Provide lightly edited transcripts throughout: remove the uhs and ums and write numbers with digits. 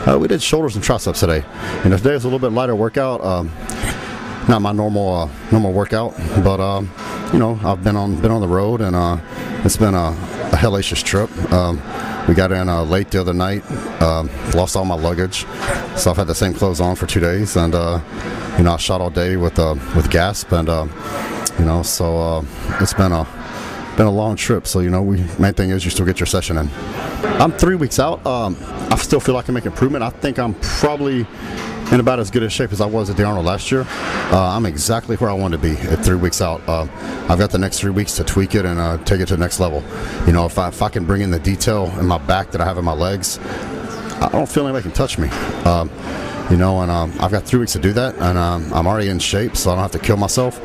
We did shoulders and triceps today. And today is a little bit lighter workout. Not my normal workout, but you know, I've been on the road, and it's been a hellacious trip. We got in late the other night, lost all my luggage, so I've had the same clothes on for 2 days, and you know, I shot all day with Gasp, and you know, so it's been a long trip. So you know, main thing is you still get your session in. I'm 3 weeks out. I still feel like I can make improvement. I think I'm probably in about as good a shape as I was at the Arnold last year. I'm exactly where I want to be at 3 weeks out. I've got the next 3 weeks to tweak it and take it to the next level. You know, if I can bring in the detail in my back that I have in my legs, I don't feel anybody can touch me. You know, and I've got 3 weeks to do that, and I'm already in shape, so I don't have to kill myself.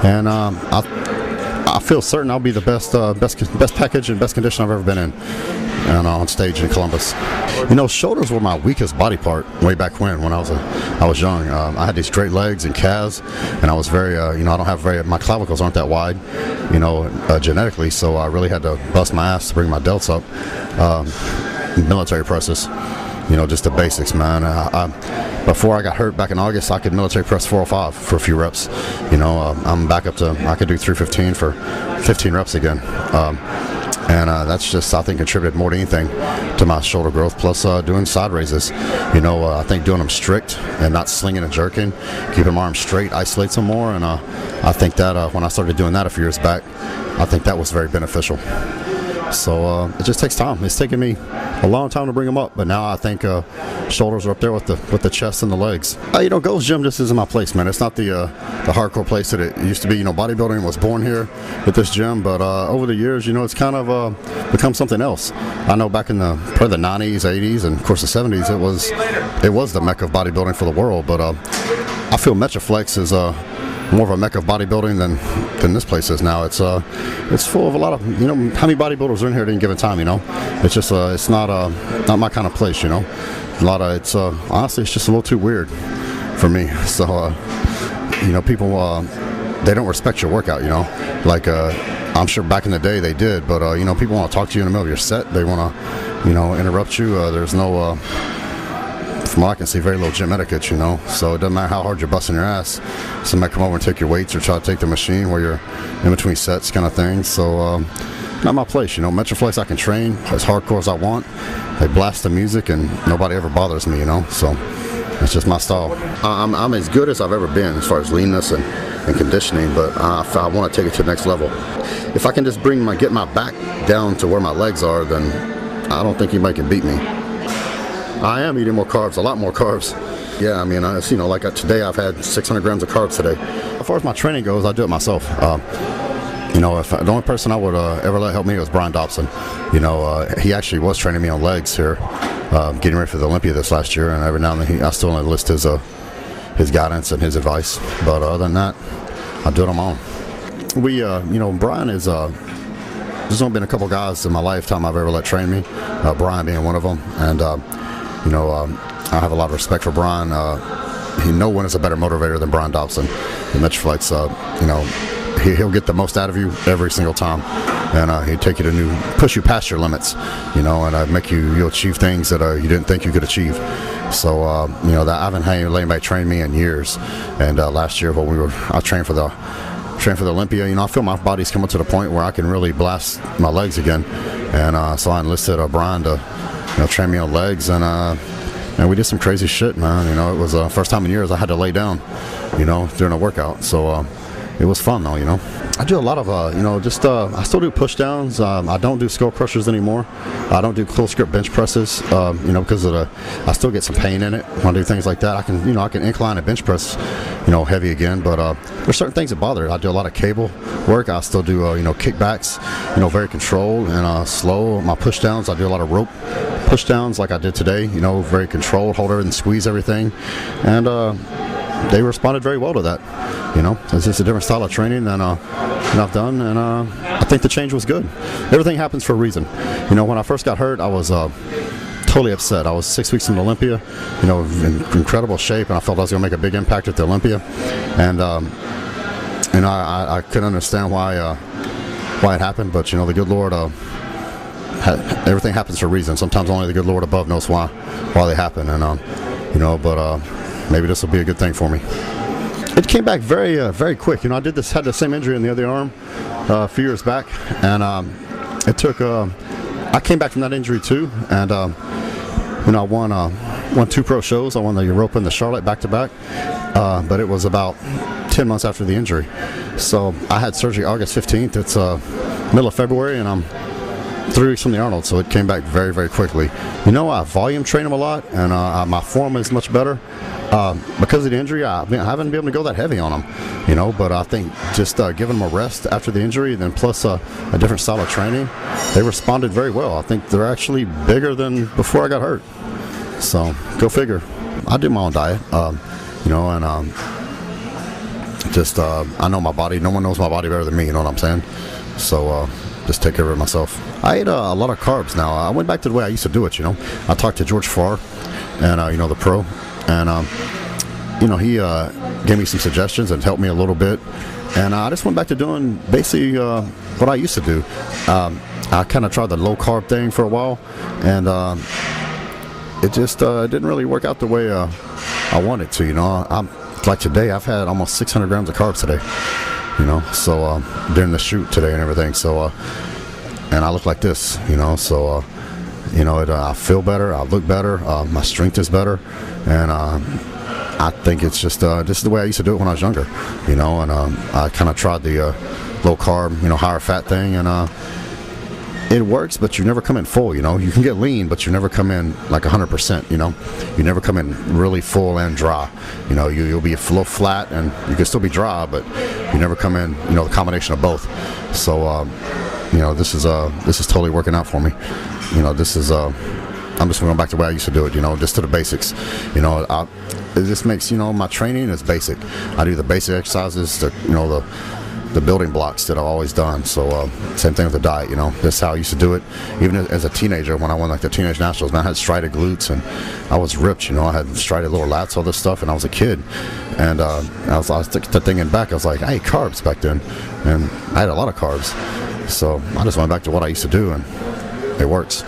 And I feel certain I'll be the best package and best condition I've ever been in, and on stage in Columbus. You know, shoulders were my weakest body part way back when I was young. I had these straight legs and calves, and I was very, you know, I don't have my clavicles aren't that wide, you know, genetically, so I really had to bust my ass to bring my delts up. Military presses, you know, just the basics, man. Before I got hurt back in August, I could military press 405 for a few reps. You know, I'm back up to, I could do 315 for 15 reps again. And that's just, I think, contributed more than anything to my shoulder growth, plus doing side raises. You know, I think doing them strict and not slinging and jerking, keeping my arms straight, isolates them more. And I think that when I started doing that a few years back, I think that was very beneficial. So it just takes time. It's taken me a long time to bring them up, but now I think shoulders are up there with the chest and the legs. You know, Gold's Gym just isn't my place, man. It's not the hardcore place that it used to be. You know, bodybuilding was born here at this gym, but over the years, you know, it's kind of become something else. I know back in probably the 90s, 80s, and of course the 70s, it was the mecca of bodybuilding for the world. But I feel Metroflex is more of a mecca of bodybuilding than this place is now. It's full of a lot of, you know, how many bodybuilders are in here at any given time, you know? It's just it's not my kind of place, you know. It's honestly, it's just a little too weird for me. So you know, people they don't respect your workout, you know. Like I'm sure back in the day they did, but you know, people want to talk to you in the middle of your set. They want to, you know, interrupt you. There's no from what I can see, very little gym etiquette, you know. So it doesn't matter how hard you're busting your ass. Somebody come over and take your weights or try to take the machine where you're in between sets, kind of thing. So not my place, you know. Metroflex, I can train as hardcore as I want. They blast the music and nobody ever bothers me, you know. So it's just my style. I'm as good as I've ever been as far as leanness and conditioning, but I want to take it to the next level. If I can just get my back down to where my legs are, then I don't think anybody can beat me. I am eating more carbs, a lot more carbs. Yeah, I mean, you know, like today I've had 600 grams of carbs today. As far as my training goes, I do it myself. You know, the only person I would ever let help me was Brian Dobson. You know, he actually was training me on legs here, getting ready for the Olympia this last year, and every now and then I still enlist his guidance and his advice. But other than that, I do it on my own. You know, Brian is, there's only been a couple guys in my lifetime I've ever let train me, Brian being one of them, and you know, I have a lot of respect for Brian. No one is a better motivator than Brian Dobson. The Metroflex, you know, he'll get the most out of you every single time, and he'll take you to push you past your limits, you know, and you'll achieve things that you didn't think you could achieve. So you know, that I haven't had anybody train me in years, and last year when I trained for the Olympia, you know, I feel my body's coming to the point where I can really blast my legs again, and so I enlisted Brian to, you know, train me on legs, and we did some crazy shit, man. You know, it was the first time in years I had to lay down, you know, during a workout. So it was fun though, you know. I do a lot of, you know, just I still do push downs. I don't do skull crushers anymore. I don't do close grip bench presses, you know, because I still get some pain in it when I do things like that. I can incline a bench press, you know, heavy again, but there's certain things that bother it. I do a lot of cable work. I still do, you know, kickbacks, you know, very controlled and slow. My push downs, I do a lot of rope push downs like I did today, you know, very controlled, hold everything, squeeze everything, and they responded very well to that. You know, it's just a different style of training than I've done, and I think the change was good. Everything happens for a reason. You know, when I first got hurt, I was totally upset. I was 6 weeks in Olympia, you know, in incredible shape, and I felt I was going to make a big impact at the Olympia, and I couldn't understand why it happened, but you know, the good Lord everything happens for a reason. Sometimes only the good Lord above knows why they happen, and but maybe this will be a good thing for me. It came back very quick. Had the same injury in the other arm a few years back, and it took. I came back from that injury too, and I won 2 pro shows. I won the Europa and the Charlotte back to back, but it was about 10 months after the injury. So I had surgery August 15th. It's middle of February, and I'm 3 weeks from the Arnold, so it came back very very quickly. I volume train him a lot, and my form is much better. Because of the injury, I haven't been able to go that heavy on them, but I think just giving them a rest after the injury, then plus a different style of training, they responded very well. I think they're actually bigger than before I got hurt. So go figure. I do my own diet, and I know my body. No one knows my body better than me, you know what I'm saying? So just take care of it myself. I eat a lot of carbs now. I went back to the way I used to do it, I talked to George Farr, and the pro, and he gave me some suggestions and helped me a little bit, and I just went back to doing basically what I used to do. I kind of tried the low carb thing for a while, and it just didn't really work out the way I wanted to. I'm like today, I've had almost 600 grams of carbs today, so during the shoot today and everything. So and I look like this, so I feel better, I look better, my strength is better, and I think it's just this is the way I used to do it when I was younger, and I kind of tried the low carb, higher fat thing, and it works, but you never come in full. You can get lean, but you never come in like 100%. You never come in really full and dry. You'll be a little flat, and you can still be dry, but you never come in the combination of both. So this is totally working out for me. This is I'm just going back to the way I used to do it, just to the basics. It just makes, my training is basic. I do the basic exercises, the building blocks that I've always done. So same thing with the diet, that's how I used to do it. Even as a teenager, when I won like the teenage nationals, man, I had striated glutes, and I was ripped, I had striated lower lats, all this stuff, and I was a kid. And I was thinking back, I was like, I ate carbs back then, and I had a lot of carbs. So I just went back to what I used to do, and it works.